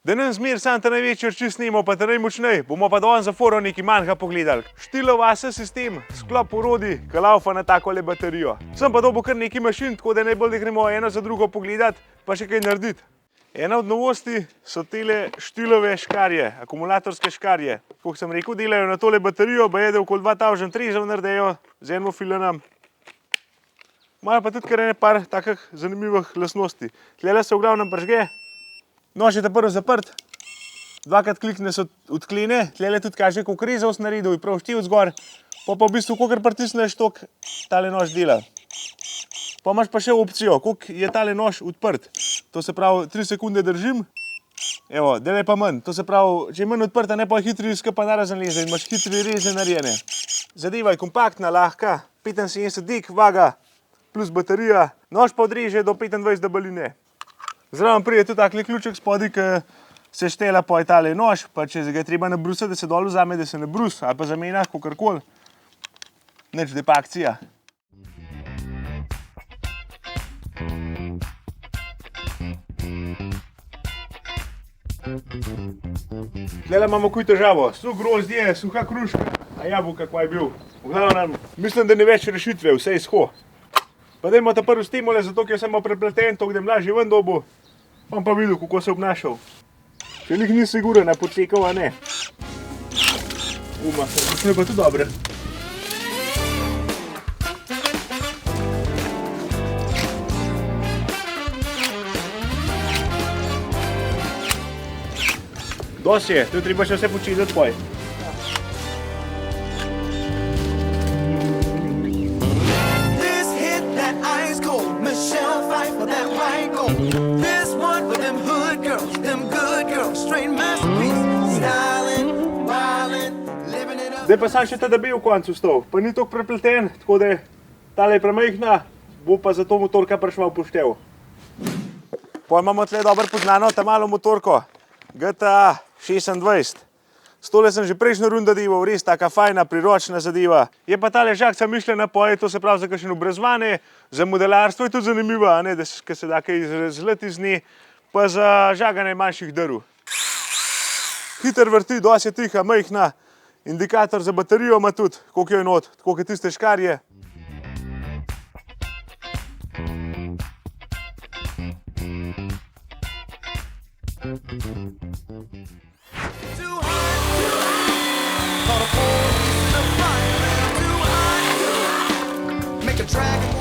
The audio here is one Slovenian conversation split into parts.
Da nam zmer sam ta največji rči snemo, pa ta najmočnej, bomo pa danes za foro nekaj manjega pogledali. Štilo vase sistem, sklop orodij, ki laufa na takole baterijo. Sem pa dobil kar nekaj mašin, tako da najbolj da gremo eno za drugo pogledati, pa še kaj narediti. Ena od novosti so tele štilove škarje, akumulatorske škarje. Kot sem rekel, delajo na tole baterijo, bajede okoli 2000 trezov naredejo z enim filanom. Imajo pa tudi kar ene par takih zanimivih lastnosti. Tlele se v glavnem pržge, nož je ta prvi zaprt, dvakrat klikne se odklene, tlele tudi kaže, koliko rezov si naredil, je prav štiv zgor, pa v bistvu, kolikor pritisneš, toliko tale nož dela. Pa imaš pa še opcijo, koliko je tale nož odprt. To se pravi, 3 sekunde držim, evo, delaj pa manj. To se pravi, če je manj odprta, ne pa hitri izkapa narazen leze in imaš hitri reze narejene. Zadeva je kompaktna, lahka, 75 dik, vaga, plus baterija, nož pa odreže do 25 debeline. Zraven pride tudi takle ključek spodaj, ki se štela pa je tale nož, pa če ga je treba nabrusati, da se dol vzame, da se nabrus, ali pa zamenja, kakorkoli. Nič, da je pa akcija. Tlele imamo kuj težavo, suh grozdje, suha kruška, a jabolka kva je bil. V glavnem, mislim, da ni več rešitve, vse je izho. Pa dajmo ta prvi stimule, zato ker sem prepleten, to gdem lažje ven dobu, bom pa videl, kako se obnašal. Če nik ni siguren, počekal, a ne. Mislim, je pa tudi dobre. Dos je, tu treba še vse počitati poj. Zdaj pa sam še ta debel v koncu stal, pa ni toliko prepleten, tako da tale je premajhna, bo pa zato motorka prišla v poštev. Poj imamo tle dobro poznano ta malo motorko, GTA 26. S tole sem že prejšnjo rundo deval, res taka fajna, priročna zadeva. Je pa tale žagca mišljena poje, to se pravi za kakšno obrezovanje, za modelarstvo je tudi zanimiva, ker se da kaj izrazleti iz nje, pa za žaganje manjših drv. Hiter vrti, dosti je tiha, majhna, indikator za baterijo ima tudi, koliko jo je not, tako kot tiste škarje.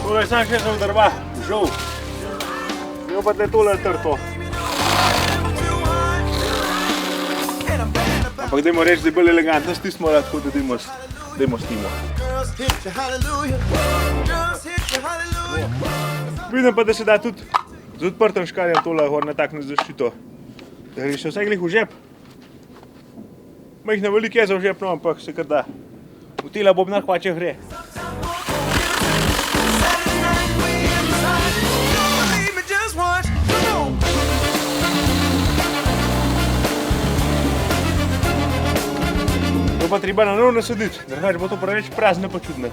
Tole je sam še za drva, žal. Njo pa tle tole trto. Ampak dajmo reči, da je bolj elegantno stismo, tako da dajmo stimo. Vidim pa, da se da tudi z odprtem škarjem tole gor natakniti zaščito. Da gre še vsaj glih v žep. Majhna veliko je za v žep, no, ampak se kar da. V tela bobnar hvače gre. To pa treba na novo nasaditi, drugače bo to preveč prazno pa čudno.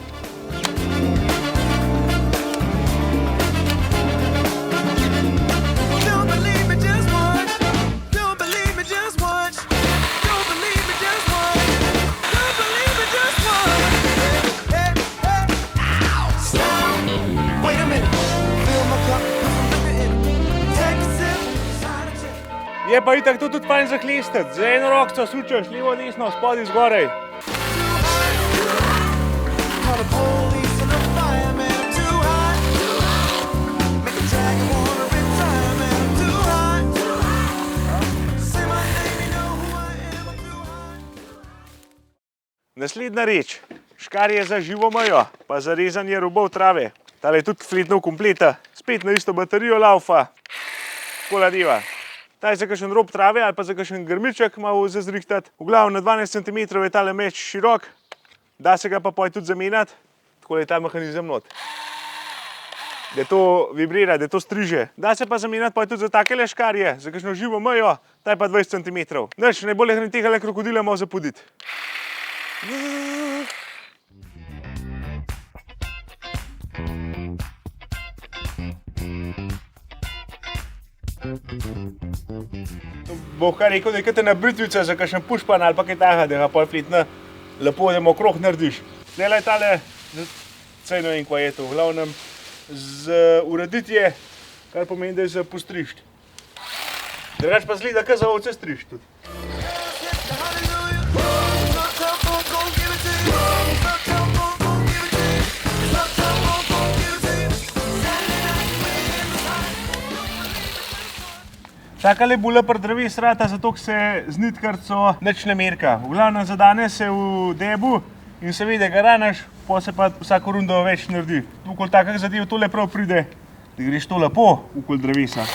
Je pa itak to tudi fajn zahlestati, z eno rokco sučeš, levo, desno, spodaj, zgorej. Naslednja reč, škarje za živo mejo, pa za rezanje robov trave. Tale je tudi fletnov kompleta, spet na isto baterijo laufa. Kola deva. Ta je za kakšen rob trave ali pa za kakšen grmiček malo zazrihtati. V glavnem na 12 cm je tale meč širok, da se ga pa poj tudi zamenjati, tako je ta mehanizem not. Da to vibrira, da to striže. Da se pa zamenjati poj tudi za takele škarje, za kakšno živo mejo, ta je pa 20 cm. Nič, najbolje hraniti tega krokodila malo zapuditi. Bo kar rekel, da je kot ena britvica za kakšen pušpan ali pa kaj takega, da ga pol fletna lepo, da mu okrog narediš. Zdajle je tale, saj ne vem, kva je to, v glavnem z ureditje, kar pomeni, da je za postrišt. Drugač pa zgleda, kar za ovce strišt tudi. Takale bula pri dreves rata, zato se z nitkarco nič ne merka. V glavnem zadane se v debu in se vidi, da ga ranaš, pa se pa vsako rundo več naredi. Okoli takih zadev tole prav pride, da greš to lepo okoli drevesa.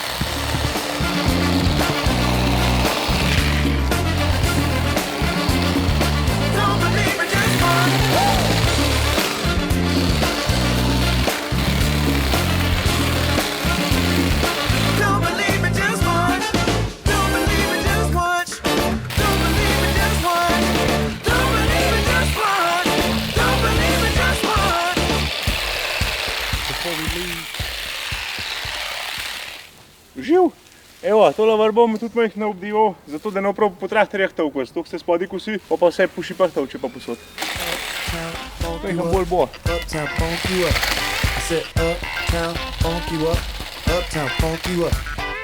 Živ! Evo, tole var bom tudi majhno obdival, zato da ne prav po traktorjah tolkos. Tok se spodaj kosi, pa vse po šipah tolče pa posod. Majhno bolj bo.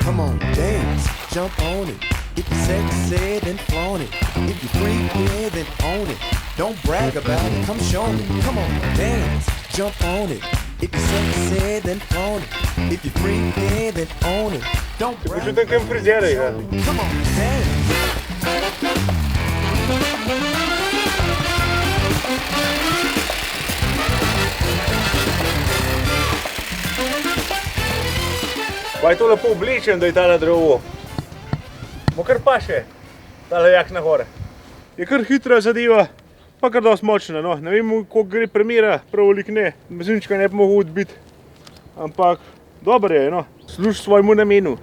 Come on, dance, jump on it. If you're sexy, then flaunt it. If you're freaky, then own it. Don't brag about it, come show me. Come on, dance, jump on it. If you're sexy, then flaunt it. If you're freaky, then own it. Don't brag about it, come on, dance. Pa je to lepo oblečen, da je tale drevo. Mo kar paše, tale jak na gore. Je kar hitra zadeva, pa kar dosti močna, no. Ne vem, koliko gre premera, prav veliko ne. Benzinčka ne bi mogel odbiti. Ampak dobro je, no. Služi svojemu namenu.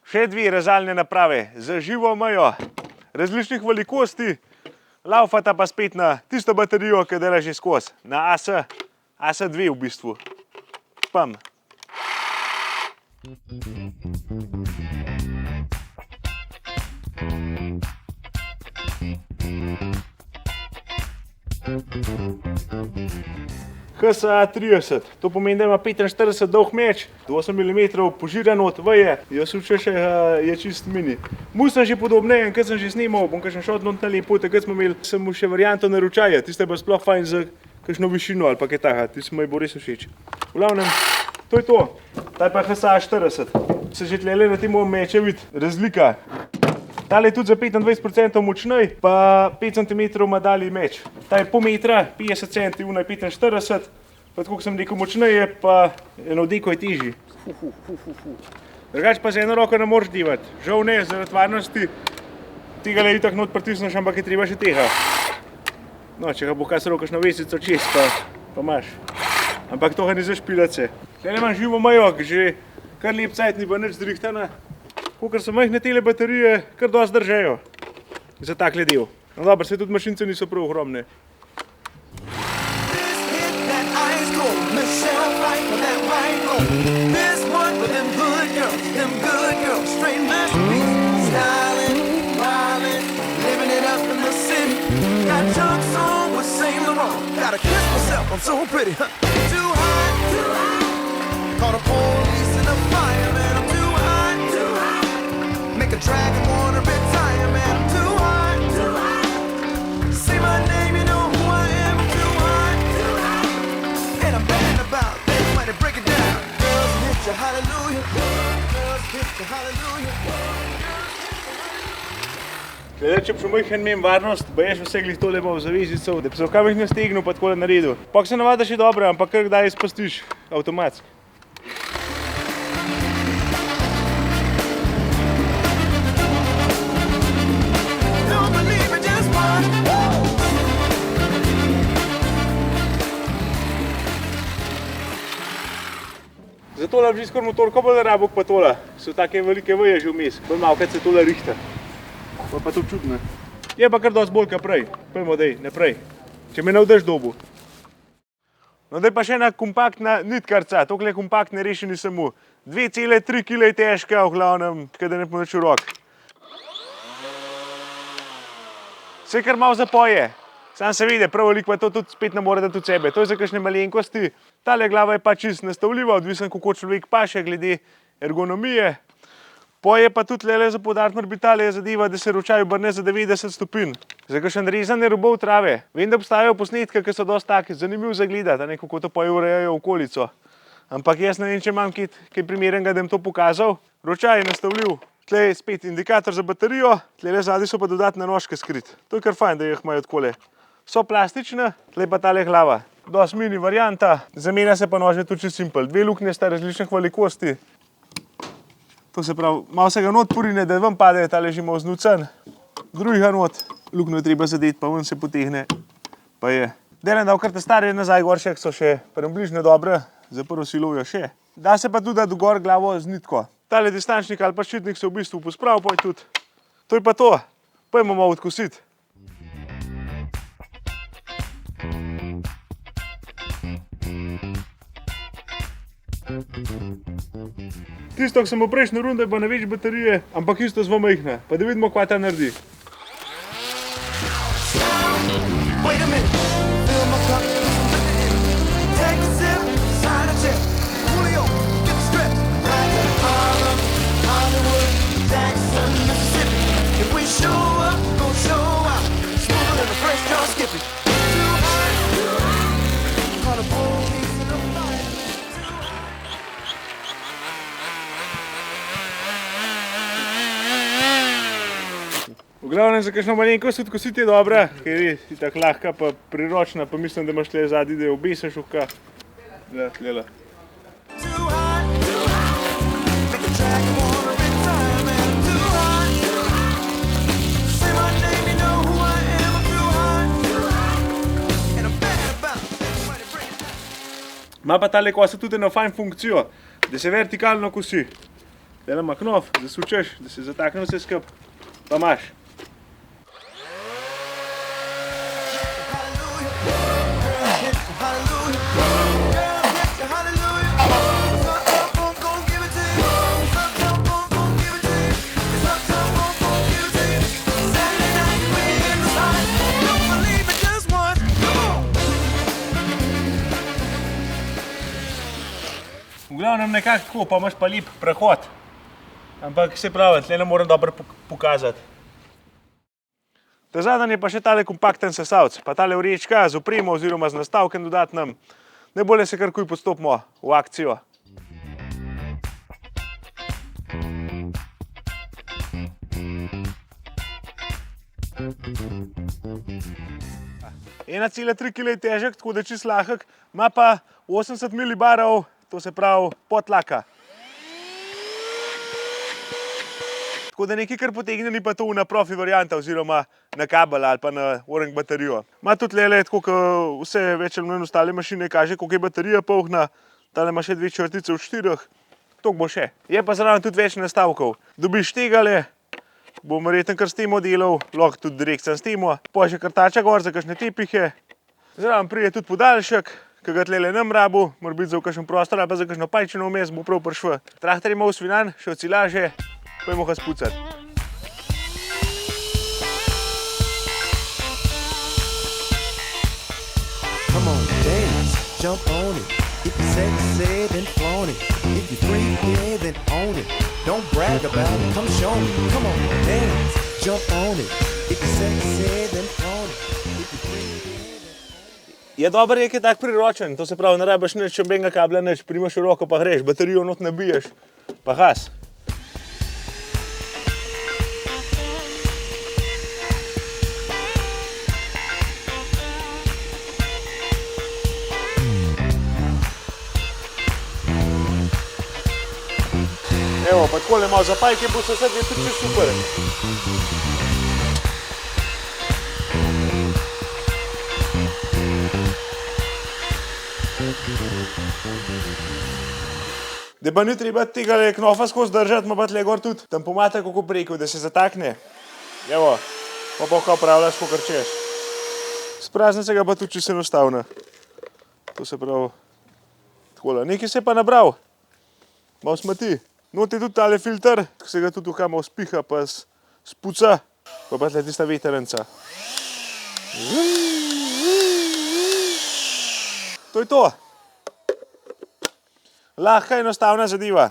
Še dve rezalne naprave za živo mejo, različnih velikosti, laufata pa spet na tisto baterijo, ki dela že skozi, na AS2 v bistvu. Pam. HSA 30, to pomeni, da ima 45 dolg meč, 8 mm požiran od veje, jaz učem še je čist mini. Mu sem že podobnejen, kad sem že snimal, bom kakšen šel not na lepo, takrat smo imeli, sem mu še varianto naročaja, tiste pa sploh fajn za kakšno višino ali pa kaj taka, tiste mi bo res všeč. V glavnem, to je to, ta je pa HSA 40, se že tlele na tem meče vidi razlika. Tale je tudi za 25% močnej, pa 5 cm ima dali meč. Ta je pol metra, 50 cm, una je 45, pa tako sem rekel močnej je, pa eno deko je težji. Drugač pa z eno roko ne moreš divati, žal ne, zaradi varnosti. Tega le itak not pritisneš, ampak je treba še tega. No, če ga bo kasro kakšno vesico čez, pa imaš. Ampak toga ne zašpilat se. Tele imam živo mejo, že kar lep cajt, ni pa nič zrihtana. Kakor so majhne tele baterije, kar dosti držajo za takle del. No dobro, se tudi mašince niso prav ogromne. Make a dragon wanna retire, man, I'm too hot. Say my name, you know who I am, I'm too hot. And I'm bad about this, might break it down. Girls hit you, hallelujah. Girls hit you, hallelujah. Glede, če bi še majhen imel varnost, ba ješ vse glih tole imel zavezico, da bi se v kamih nastegnil pa takole naredil. Pak se navada še dobro, ampak kar kdaj izpustiš avtomatsko. Za tole bi že skoraj motor, ko bolj rabo pa tole. So take velike veje že vmes, bolj malo, kad se tole rihta. Pa to čudno. Je pa kar dosti bolj kot prej. Pojmo dej, naprej. Če me ne vdeš dobu. No, daj pa še ena kompaktna nitkarca. Tokle kompaktne rešeni samo 2,3 kg je težka, v glavnem, kada ne pomoč v rok. Vse kar malo zapoje. Sam se vidi, prav veliko pa to tudi spet ne more dati od sebe. To je za kakšne malenkosti. Tale glava je pa čisto nastavljiva, odvisen kako človek paše glede ergonomije. Poje pa tudi lele za poudariti mora biti tale zadeva, da se ročaj obrne za 90 stopinj. Za kakšen rezanje robov trave. Vem, da obstajajo posnetke, ki so dosti taki, zanimiv za gledati, kako to poje urejajo okolico. Ampak jaz ne vem, če imam kaj primernega, da jim to pokazal. Ročaj je nastavljiv. Tle je spet indikator za baterijo, tle zadaj so pa dodatne nožke skrit. To je kar fajn, da jih imajo takole. So plastične, tle pa tale glava. Dosti mini varianta, zamenja se pa nože tudi čisto simpel. Dve luknje sta različnih velikosti. To se pravi, malo se ga not porine, da ven pade, tale že malo znucen. Drugega not, luknjo je treba zadeti, pa ven se potegne, pa je. Delam dal kar te stare nazaj goršek, so še približno dobre, zaprl si lovijo še. Da se pa tudi dati gor glavo z nitko. Tale distančnik ali pa ščitnik se v bistvu pospravi, pa je tudi. To je pa to, pojmo malo odkositi. Tisto, ko sem v prejšnji rundi, bo na več baterije, ampak isto zelo majhna. Pa da vidimo, kva ta naredi. V glavnem, za kakšno malenkost odkositi je dobra, ker je tako lahka pa priročna, pa mislim, da imaš tle zadnji, da jo obeseš v ka. Tlela. Ima pa tale kosa tudi eno fajn funkcijo, da se vertikalno kosi. Tele ima knof, zasučeš, da se zatakne vse skup, pa imaš. V glavnem nekako tako, pa imaš pa lep prehod. Ampak se pravi, tle ne moram dobro pokazati. Ta zadnji je pa še tale kompakten sesalc, pa tale vrečka z opremo oziroma z nastavkem dodatnim. Najbolje se kar kuj postopimo v akcijo. Ena cela 3 kg je težek, tako da čisto lahek, ima pa 80 milibarov, to se pravi podtlaka. Tako da nekaj kar potegne, ni pa to na profi varianta oziroma na kabel ali pa na orang baterijo. Ima tudi lele, tako kot vse več ali manj ostale mašine, kaže, koliko je baterija polna. Tale ima še 2 črtice od 4, toliko bo še. Je pa zraven tudi več nastavkov. Dobiš tegale, bom verjetno kar s temo delal, lahko tudi direktno s temo. Potem še kartača gor za kakšne tepihe. Zraven pride tudi podaljšek, ki ga tlele nam rabu, mora biti za v kakšen prostor ali pa za kakšno pajčino vmes, bo prav prišel. Traktor je malo svinan, še ocilaže, pojmo ga spucati. Come on, dance, jump on it. If you're sexy, then flaunt it. If you're freaky, then own it. Don't brag about it, come show me. Come on, dance, jump on it. If you're sexy, then flaunt it. If you're freaky, then own it. Je dober je tak priročen, to se pravi, ne rabiš nič čembenega kabla, nič, primaš v roko pa greš, baterijo not nabiješ, pa has. Evo, pa takole malo zapajke, bo se vse dve tudi čisto super. Da pa ni treba tega knofa skozi držati, ima pa tle gor tudi tempomata, kako preko, da se zatakne. Evo, pa kao pravljaš, ko krčeš. Sprazni se ga pa tudi čisto enostavno. To se pravi, takole. Nekaj se je pa nabral. malo smeti. Not je tudi tale filter, ki se ga tudi tukaj malo spiha, pa spuca, pa tle tista vetrnica. To je to. Lahka enostavna zadeva.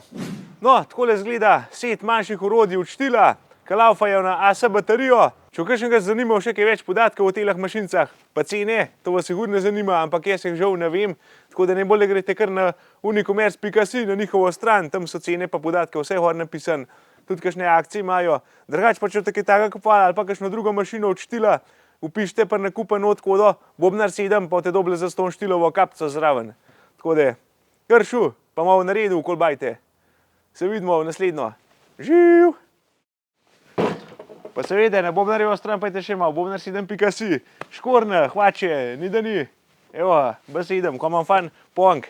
No, takole izgleda set manjših orodij od štila, ki laufajo na AC baterijo. Če kakšnega zanima še kaj več podatkov o telah mašincah, pa cene, to vas sigurno zanima, ampak jaz jih žal ne vem, tako da najbolje greste kar na unicommerce.si, na njihovo stran, tam so cene pa podatke vse gor napisan, tudi kakšne akcije imajo. Drugače pa če boste kaj takega kupovali ali pa kakšno drugo mašino od štila, vpišite pa nakupa not kodo Bobnar 7, pa boste dobili zastonj štilovo kapico zraven. Tako da, kar šu, pa malo naredil, kolbajte. Se vidimo v naslednjo. Živ! Pa seveda, na Bobnarjevo stran pajte še malo, bobnar7.si, škorna, hvače, ni da ni. Evo, B7, ko imam fan, ponk.